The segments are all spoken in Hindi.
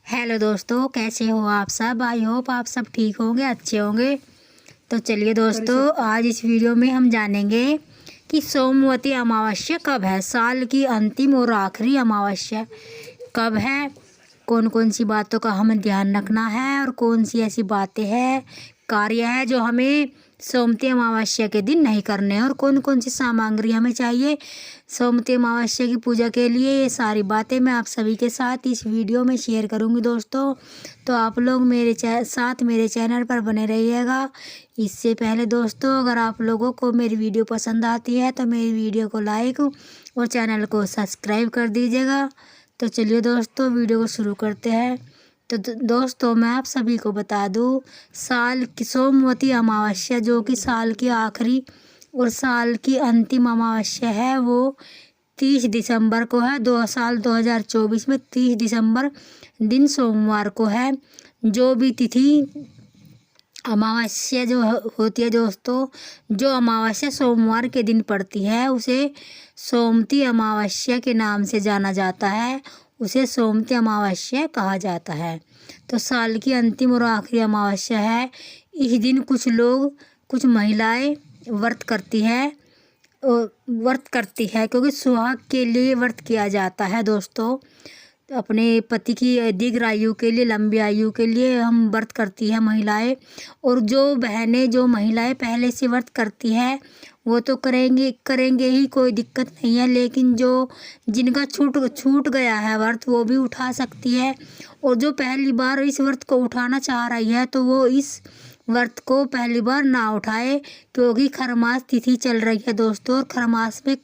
हेलो दोस्तों, कैसे हो आप सब। आई होप आप सब ठीक होंगे, अच्छे होंगे। तो चलिए दोस्तों, आज इस वीडियो में हम जानेंगे कि सोमवती अमावस्या कब है। साल की अंतिम और आखिरी अमावस्या कब है, कौन कौन सी बातों का हमें ध्यान रखना है और कौन सी ऐसी बातें हैं, कार्य है जो हमें सोमवती अमावस्या के दिन नहीं करने हैं और कौन कौन सी सामग्री हमें चाहिए सोमवती अमावस्या की पूजा के लिए। ये सारी बातें मैं आप सभी के साथ इस वीडियो में शेयर करूंगी दोस्तों। तो आप लोग मेरे साथ मेरे चैनल पर बने रहिएगा। इससे पहले दोस्तों, अगर आप लोगों को मेरी वीडियो पसंद आती है तो मेरी वीडियो को लाइक और चैनल को सब्सक्राइब कर दीजिएगा। तो चलिए दोस्तों, वीडियो को शुरू करते हैं। तो दोस्तों, मैं आप सभी को बता दूं, साल की सोमवती अमावस्या जो कि साल की आखिरी और साल की अंतिम अमावस्या है, वो 30 दिसंबर को है। 2024 में 30 दिसंबर दिन सोमवार को है। जो भी तिथि अमावस्या जो होती है दोस्तों, जो अमावस्या सोमवार के दिन पड़ती है उसे सोमवती अमावस्या के नाम से जाना जाता है, उसे सोमवती अमावस्या कहा जाता है। तो साल की अंतिम और आखिरी अमावस्या है। इस दिन कुछ महिलाएं व्रत करती है क्योंकि सुहाग के लिए व्रत किया जाता है दोस्तों। अपने पति की दीर्घ आयु के लिए, लंबी आयु के लिए हम व्रत करती है महिलाएं। और जो महिलाएं पहले से व्रत करती है वो तो करेंगे ही, कोई दिक्कत नहीं है। लेकिन जिनका छूट गया है व्रत, वो भी उठा सकती है। और जो पहली बार इस व्रत को उठाना चाह रही है तो वो इस व्रत को पहली बार ना उठाए, क्योंकि खरमास तिथि चल रही है दोस्तों। और खरमास में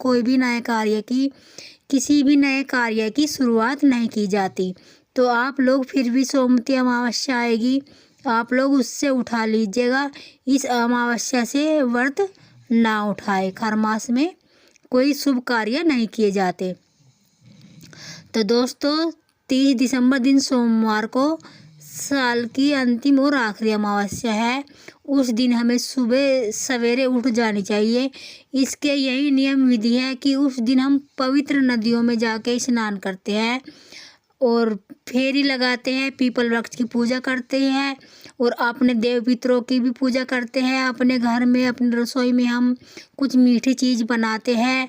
किसी भी नए कार्य की शुरुआत नहीं की जाती। तो आप लोग फिर भी सोमवती अमावस्या आएगी, आप लोग उससे उठा लीजिएगा। इस अमावस्या से व्रत ना उठाए, खरमास में कोई शुभ कार्य नहीं किए जाते। तो दोस्तों, 30 दिसंबर दिन सोमवार को साल की अंतिम और आखिरी अमावस्या है। उस दिन हमें सुबह सवेरे उठ जानी चाहिए। इसके यही नियम विधि है कि उस दिन हम पवित्र नदियों में जाके स्नान करते हैं और फेरी लगाते हैं, पीपल वृक्ष की पूजा करते हैं और अपने देव पितरों की भी पूजा करते हैं। अपने घर में, अपनी रसोई में हम कुछ मीठी चीज़ बनाते हैं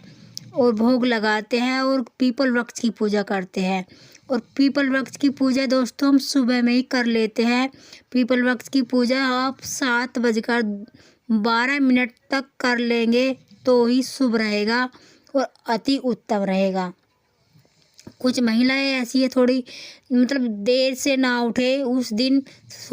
और भोग लगाते हैं और पीपल वृक्ष की पूजा करते हैं। और पीपल वृक्ष की पूजा दोस्तों हम सुबह में ही कर लेते हैं। पीपल वृक्ष की पूजा आप 7:12 तक कर लेंगे तो ही शुभ रहेगा और अति उत्तम रहेगा। कुछ महिलाएं ऐसी है थोड़ी, मतलब देर से ना उठे उस दिन,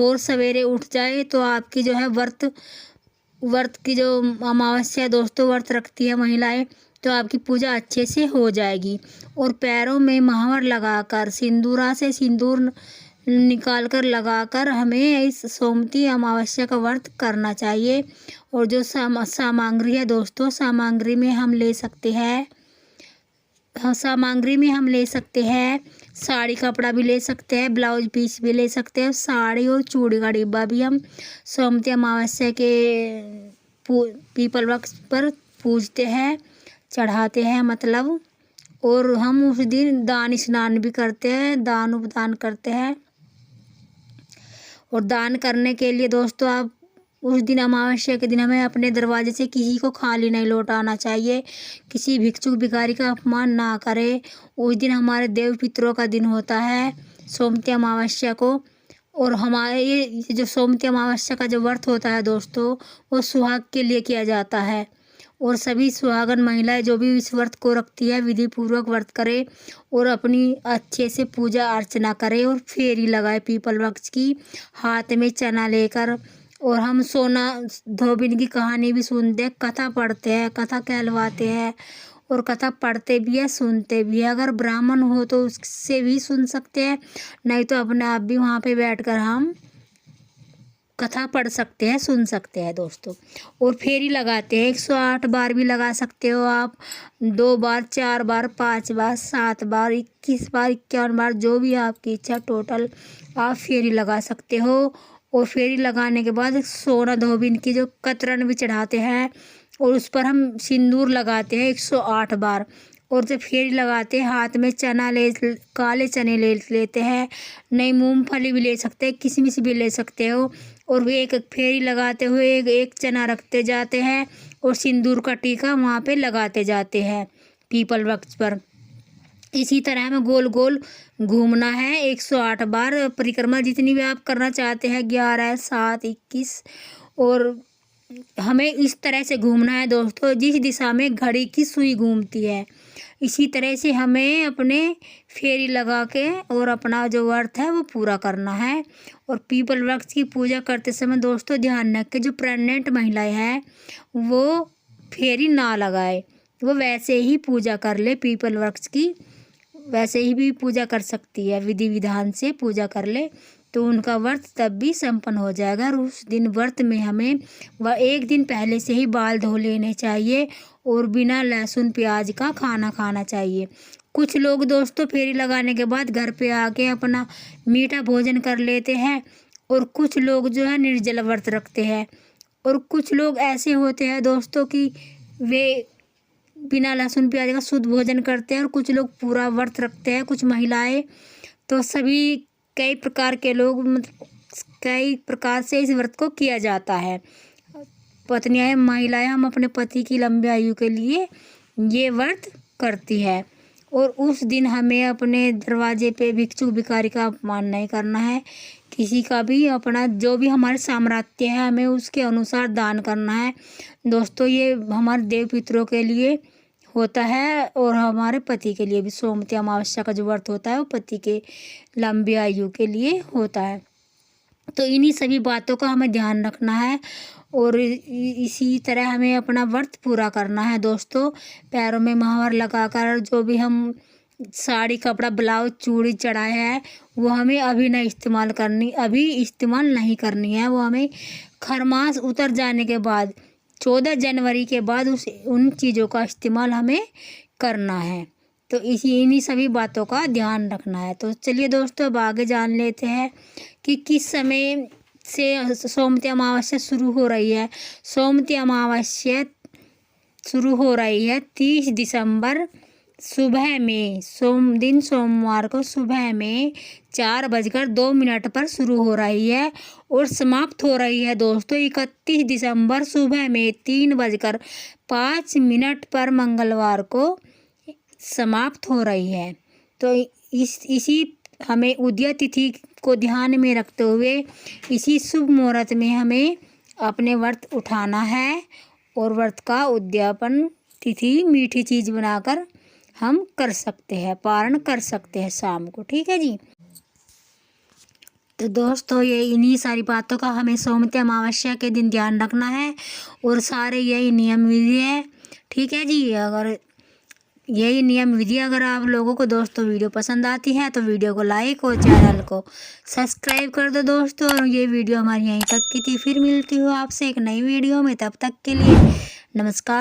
और सवेरे उठ जाए तो आपकी जो है व्रत की जो अमावस्या दोस्तों व्रत रखती है महिलाएं, तो आपकी पूजा अच्छे से हो जाएगी। और पैरों में महावर लगाकर, सिंदूरा से सिंदूर निकाल कर लगाकर हमें इस सोमवती अमावस्या का व्रत करना चाहिए। और जो सामग्री है दोस्तों, सामग्री में हम ले सकते हैं साड़ी कपड़ा भी ले सकते हैं, ब्लाउज पीस भी ले सकते हैं, साड़ी और चूड़ी का डिब्बा भी हम सोमवती अमावस्या के पीपल वृक्ष पर पूजते हैं, चढ़ाते हैं मतलब। और हम उस दिन दान स्नान भी करते हैं, दान उपदान करते हैं। और दान करने के लिए दोस्तों, आप उस दिन अमावस्या के दिन हमें अपने दरवाजे से किसी को खाली नहीं लौटाना चाहिए, किसी भिक्षुक भिखारी का अपमान ना करें। उस दिन हमारे देव पितरों का दिन होता है सोमवती अमावस्या को। और हमारे ये जो सोमवती अमावस्या का जो व्रत होता है दोस्तों, वो सुहाग के लिए किया जाता है। और सभी सुहागन महिलाएं जो भी इस व्रत को रखती है विधि पूर्वक व्रत करे और अपनी अच्छे से पूजा अर्चना करे और फेरी लगाए पीपल वृक्ष की, हाथ में चना लेकर। और हम सोना धोबिन की कहानी भी सुनते हैं, कथा पढ़ते हैं, कथा कहलवाते हैं और कथा पढ़ते भी है, सुनते भी है। अगर ब्राह्मण हो तो उससे भी सुन सकते हैं, नहीं तो अपने आप भी वहाँ पे बैठकर हम कथा पढ़ सकते हैं, सुन सकते हैं दोस्तों। और फेरी लगाते हैं, 108 बार भी लगा सकते हो आप, 2 बार, 4 बार, 5 बार, 7 बार, 21 बार, 51 बार, जो भी आपकी इच्छा, टोटल आप फेरी लगा सकते हो। और फेरी लगाने के बाद सोना धोबिन की जो कतरन भी चढ़ाते हैं और उस पर हम सिंदूर लगाते हैं 108 बार। और जब फेरी लगाते हैं हाथ में काले चने ले लेते हैं, नहीं मूंगफली भी ले सकते हैं, किशमिश भी ले सकते हो। और वे एक फेरी लगाते हुए एक चना रखते जाते हैं और सिंदूर का टीका वहाँ पे लगाते जाते हैं पीपल वृक्ष पर। इसी तरह हमें गोल गोल घूमना है 108 बार परिक्रमा, जितनी भी आप करना चाहते हैं, 11, 7, 21। और हमें इस तरह से घूमना है दोस्तों जिस दिशा में घड़ी की सुई घूमती है। इसी तरह से हमें अपने फेरी लगा के और अपना जो व्रत है वो पूरा करना है। और पीपल वृक्ष की पूजा करते समय दोस्तों ध्यान रखें, जो प्रेग्नेंट महिलाएं हैं वो फेरी ना लगाए, वो वैसे ही पूजा कर ले पीपल वृक्ष की, वैसे ही भी पूजा कर सकती है, विधि विधान से पूजा कर ले तो उनका व्रत तब भी संपन्न हो जाएगा। और उस दिन व्रत में हमें एक दिन पहले से ही बाल धो लेने चाहिए और बिना लहसुन प्याज का खाना खाना चाहिए। कुछ लोग दोस्तों फेरी लगाने के बाद घर पे आके अपना मीठा भोजन कर लेते हैं, और कुछ लोग जो है निर्जल व्रत रखते हैं। और कुछ लोग ऐसे होते हैं दोस्तों कि वे बिना लहसुन प्याज का शुद्ध भोजन करते हैं, और कुछ लोग पूरा व्रत रखते हैं, कुछ महिलाएं। तो सभी कई प्रकार के लोग, मतलब कई प्रकार से इस व्रत को किया जाता है। पत्नियां महिलाएं हम अपने पति की लंबी आयु के लिए ये व्रत करती है। और उस दिन हमें अपने दरवाजे पे भिक्षुक भिखारी का अपमान नहीं करना है, किसी का भी अपना जो भी हमारे सामर्थ्य है हमें उसके अनुसार दान करना है दोस्तों। ये हमारे देव पितरों के लिए होता है और हमारे पति के लिए भी। सोमवती अमावस्या का जो व्रत होता है वो पति के लंबी आयु के लिए होता है। तो इन्हीं सभी बातों का हमें ध्यान रखना है और इसी तरह हमें अपना व्रत पूरा करना है दोस्तों। पैरों में महावर लगाकर जो भी हम साड़ी कपड़ा ब्लाउज चूड़ी चढ़ाए हैं वो हमें अभी इस्तेमाल नहीं करनी है। वो हमें खरमास उतर जाने के बाद 14 जनवरी के बाद उन चीज़ों का इस्तेमाल हमें करना है। तो इन्हीं सभी बातों का ध्यान रखना है। तो चलिए दोस्तों अब आगे जान लेते हैं कि किस समय से सोमवती अमावस्या शुरू हो रही है। सोमवती अमावस्या शुरू हो रही है 30 दिसंबर सुबह में, सोमवार को सुबह में 4:02 पर शुरू हो रही है और समाप्त हो रही है दोस्तों 31 दिसंबर सुबह में 3:05 पर मंगलवार को समाप्त हो रही है। तो इसी हमें उदय तिथि को ध्यान में रखते हुए इसी शुभ मुहूर्त में हमें अपने व्रत उठाना है और व्रत का उद्यापन तिथि मीठी चीज़ बनाकर हम कर सकते हैं, पारण कर सकते हैं शाम को। ठीक है जी। तो दोस्तों ये इन्हीं सारी बातों का हमें सोमवती अमावस्या के दिन ध्यान रखना है और सारे यही नियम विधि है। ठीक है जी। अगर यही नियम विधि अगर आप लोगों को दोस्तों वीडियो पसंद आती है तो वीडियो को लाइक और चैनल को सब्सक्राइब कर दो दोस्तों। और ये वीडियो हमारी यहीं तक की थी, फिर मिलती हूँ आपसे एक नई वीडियो में, तब तक के लिए नमस्कार।